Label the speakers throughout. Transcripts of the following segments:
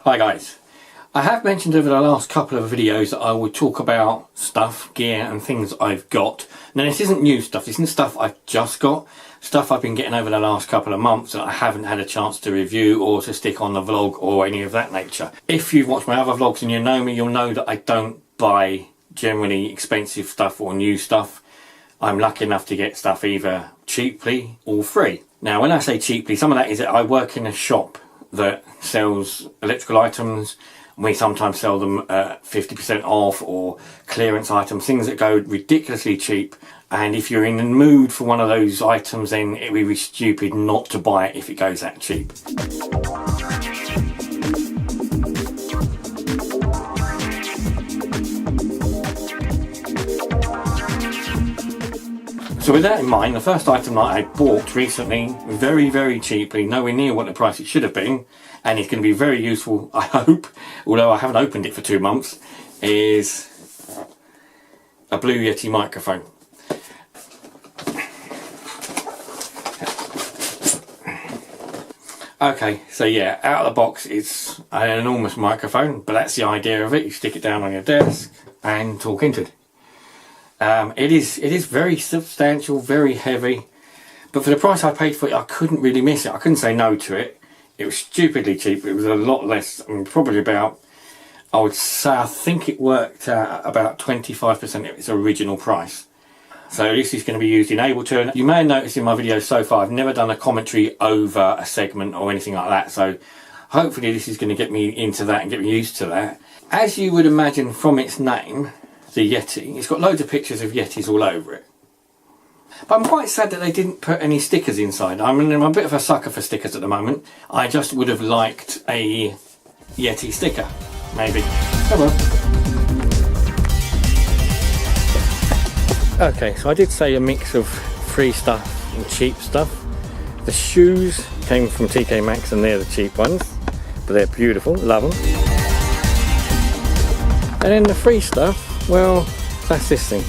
Speaker 1: Hi guys, I have mentioned over the last couple of videos that I would talk about stuff, gear and things I've got. Now this isn't new stuff, this isn't stuff I've just got, stuff I've been getting over the last couple of months that I haven't had a chance to review or to stick on the vlog or any of that nature. If you've watched my other vlogs and you know me, you'll know that I don't buy generally expensive stuff or new stuff. I'm lucky enough to get stuff either cheaply or free. Now when I say cheaply, some of that is that I work in a shop that sells electrical items. We sometimes sell them at 50% off or clearance items, things that go ridiculously cheap. And if you're in the mood for one of those items, then it would be stupid not to buy it if it goes that cheap. So with that in mind, the first item that I bought recently, very cheaply, nowhere near what the price it should have been, and it's going to be very useful, I hope, although I haven't opened it for 2 months, is a Blue Yeti microphone. Okay, so yeah, out of the box it's an enormous microphone, but that's the idea of it. You stick it down on your desk and talk into it. It is very substantial, very heavy, but for the price I paid for it, I couldn't really miss it. I couldn't say no to it. It was stupidly cheap. It was a lot less, I mean, probably about, I would say, I think it worked out about 25% of its original price. So this is going to be used in Ableton. You may have noticed in my videos so far, I've never done a commentary over a segment or anything like that. So hopefully this is going to get me into that and get me used to that. As you would imagine from its name, the Yeti, it's got loads of pictures of Yetis all over it. But I'm quite sad that they didn't put any stickers inside. I mean, I'm a bit of a sucker for stickers at the moment. I just would have liked a Yeti sticker, maybe. Oh well. Okay, so I did say a mix of free stuff and cheap stuff. The shoes came from TK Maxx and they're the cheap ones, but they're beautiful, love them. And then the free stuff, well, that's this thing.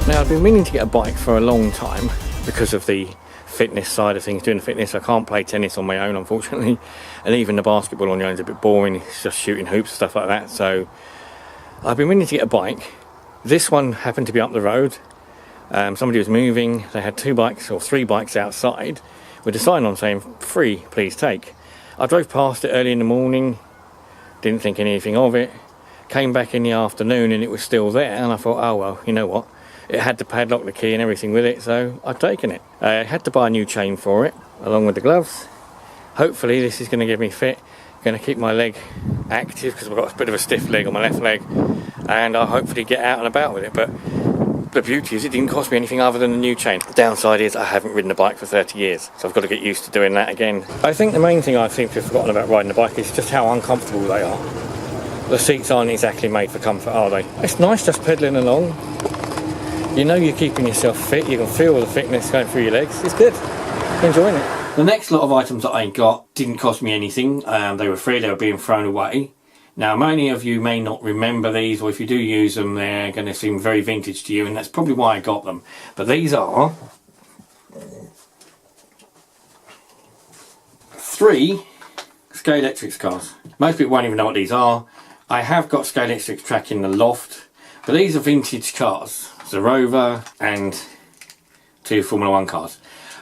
Speaker 1: Now I've been meaning to get a bike for a long time because of the fitness side of things, doing the fitness. I can't play tennis on my own, unfortunately, and even the basketball on your own is a bit boring. It's just shooting hoops and stuff like that. So I've been meaning to get a bike. This one happened to be up the road. Somebody was moving, they had 2 bikes or 3 bikes outside with a sign on saying free, please take. I drove past it early in the morning, didn't think anything of it, came back in the afternoon and it was still there, and I thought, oh well, you know what, it had the padlock, the key and everything with it, so I've taken it. I had to buy a new chain for it along with the gloves. Hopefully this is going to give me fit, going to keep my leg active because I've got a bit of a stiff leg on my left leg, and I'll hopefully get out and about with it. But the beauty is it didn't cost me anything other than a new chain. The downside is I haven't ridden a bike for 30 years, so I've got to get used to doing that again. I think the main thing I seem to have forgotten about riding a bike is just how uncomfortable they are. The seats aren't exactly made for comfort, are they? It's nice just pedalling along. You know you're keeping yourself fit, you can feel the fitness going through your legs. It's good, I'm enjoying it. The next lot of items that I got didn't cost me anything. They were free, they were being thrown away. Now many of you may not remember these, or if you do use them they're going to seem very vintage to you, and that's probably why I got them. But these are 3 Scalextric cars. Most people won't even know what these are. I have got Scalextric track in the loft, but these are vintage cars. It's a Rover and 2 Formula 1 cars.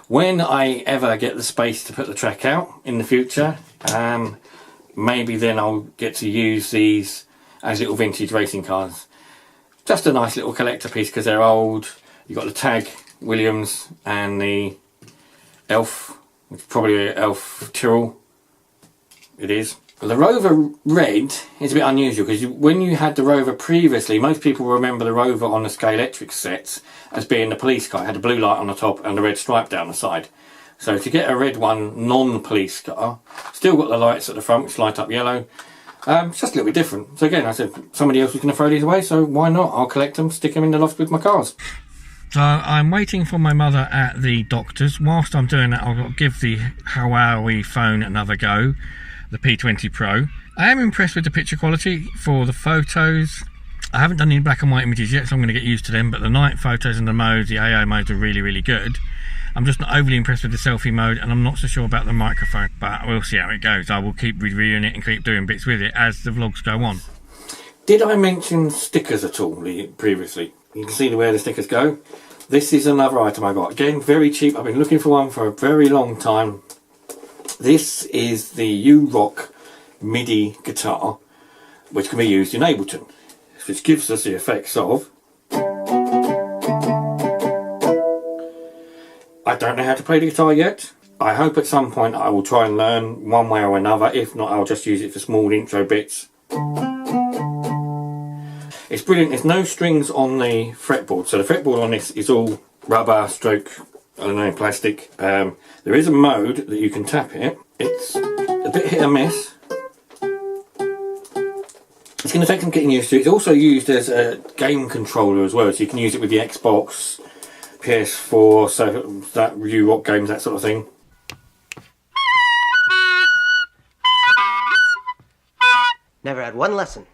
Speaker 1: When I ever get the space to put the track out in the future, maybe then I'll get to use these as little vintage racing cars. Just a nice little collector piece because they're old. You've got the Tag Williams and the Elf, which is probably an Elf Tyrrell. It is. The Rover Red is a bit unusual because when you had the Rover previously, most people remember the Rover on the Scalextric sets as being the police car. It had a blue light on the top and a red stripe down the side. So to get a red one, non-police car, still got the lights at the front which light up yellow. It's just a little bit different. So again, I said somebody else was going to throw these away, so why not? I'll collect them, stick them in the loft with my cars. So I'm waiting for my mother at the doctor's. Whilst I'm doing that, I'll give the Huawei phone another go, the P20 Pro. I am impressed with the picture quality for the photos. I haven't done any black and white images yet, so I'm going to get used to them, but the night photos and the modes, the AI modes are really, really good. I'm just not overly impressed with the selfie mode, and I'm not so sure about the microphone, but we'll see how it goes. I will keep reviewing it and keep doing bits with it as the vlogs go on. Did I mention stickers at all previously? You can see where the stickers go. This is another item I got. Again, very cheap. I've been looking for one for a very long time. This is the U-Rock MIDI guitar, which can be used in Ableton, which gives us the effects of... I don't know how to play the guitar yet. I hope at some point I will try and learn one way or another. If not, I'll just use it for small intro bits. It's brilliant. There's no strings on the fretboard. So the fretboard on this is all rubber stroke, I don't know, plastic. There is a mode that you can tap it. It's a bit hit and miss. It's going to take some getting used to. It's also used as a game controller as well. So you can use it with the Xbox, PS4, so that U-Rock games, that sort of thing.
Speaker 2: Never had one lesson.